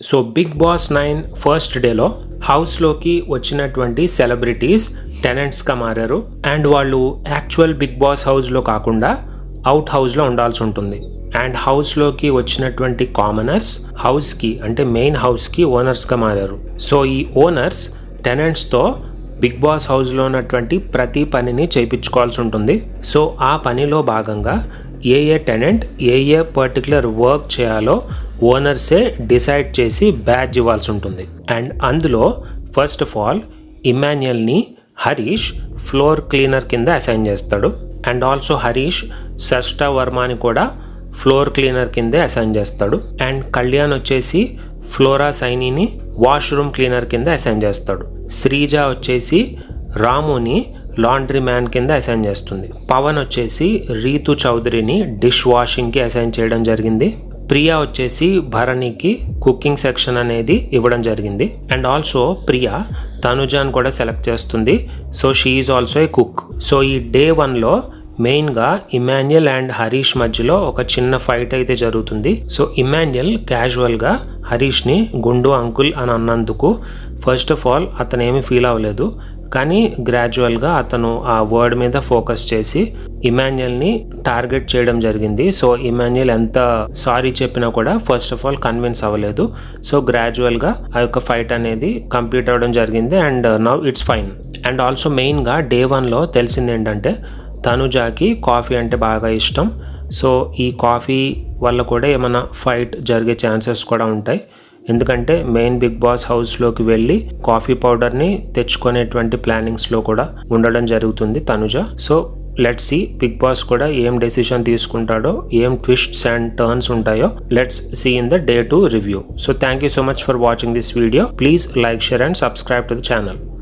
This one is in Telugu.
సో బిగ్ బాస్ 9 ఫస్ట్ డేలో హౌస్లోకి వచ్చినటువంటి సెలబ్రిటీస్ టెనెంట్స్గా మారారు అండ్ వాళ్ళు యాక్చువల్ బిగ్ బాస్ హౌస్లో కాకుండా అవుట్ హౌస్లో ఉండాల్సి ఉంటుంది. అండ్ హౌస్లోకి వచ్చినటువంటి కామనర్స్ హౌస్కి అంటే మెయిన్ హౌస్కి ఓనర్స్గా మారారు. సో ఈ ఓనర్స్ టెనెంట్స్తో బిగ్ బాస్ హౌస్లో ఉన్నటువంటి ప్రతి పనిని చేయించుకోవాల్సి ఉంటుంది. సో ఆ పనిలో భాగంగా ఏ టెనెంట్ ఏ పర్టికులర్ వర్క్ చేయాలో ఓనర్సే డిసైడ్ చేసి బ్యాడ్జ్ ఇవ్వాల్సి ఉంటుంది. అండ్ అందులో ఫస్ట్ ఆఫ్ ఆల్ ఇమాన్యుయల్ని హరీష్ ఫ్లోర్ క్లీనర్ కింద అసైన్ చేస్తాడు. అండ్ ఆల్సో హరీష్ సష్ట వర్మని కూడా ఫ్లోర్ క్లీనర్ కిందే అసైన్ చేస్తాడు. అండ్ కళ్యాణ్ వచ్చేసి ఫ్లోరా సైనీని వాష్రూమ్ క్లీనర్ కింద అసైన్ చేస్తాడు. శ్రీజ వచ్చేసి రాముని లాండ్రీ మ్యాన్ కింద అసైన్ చేస్తుంది. పవన్ వచ్చేసి రీతు చౌదరిని డిష్ వాషింగ్కి అసైన్ చేయడం జరిగింది. ప్రియా వచ్చేసి భరణికి కుకింగ్ సెక్షన్ అనేది ఇవ్వడం జరిగింది. అండ్ ఆల్సో ప్రియా తనుజాన్ కూడా సెలెక్ట్ చేస్తుంది. So she is also a cook. So ఈ డే 1లో మెయిన్గా ఇమాన్యుయల్ అండ్ హరీష్ మధ్యలో ఒక చిన్న ఫైట్ అయితే జరుగుతుంది. సో ఇమాన్యుయల్ క్యాజువల్గా హరీష్ని గుండు అంకుల్ అని అన్నందుకు ఫస్ట్ ఆఫ్ ఆల్ అతను ఏమీ ఫీల్ అవ్వలేదు. కానీ గ్రాడ్యువల్గా అతను ఆ వర్డ్ మీద ఫోకస్ చేసి ఇమాన్యుయల్ని టార్గెట్ చేయడం జరిగింది. సో ఇమాన్యుయల్ ఎంత సారీ చెప్పినా కూడా ఫస్ట్ ఆఫ్ ఆల్ కన్విన్స్ అవ్వలేదు. సో గ్రాడ్యువల్గా ఆ యొక్క ఫైట్ అనేది కంప్లీట్ అవ్వడం జరిగింది. And now it's fine. And also మెయిన్గా డే 1లో తెలిసింది ఏంటంటే తనుజాకి కాఫీ అంటే బాగా ఇష్టం. సో ఈ కాఫీ వల్ల కూడా ఏమైనా ఫైట్ జరిగే ఛాన్సెస్ కూడా ఉంటాయి. ఎందుకంటే మెయిన్ బిగ్ బాస్ హౌస్లోకి వెళ్ళి కాఫీ పౌడర్ని తెచ్చుకునేటువంటి ప్లానింగ్స్లో కూడా ఉండడం జరుగుతుంది Tanuja. So let's see Bigg Boss కూడా ఏం డెసిషన్ తీసుకుంటాడో, ఏం ట్విస్ట్స్ అండ్ టర్న్స్ ఉంటాయో let's see in the day 2 review. So thank you so much for watching this video. Please like, share and subscribe to the channel.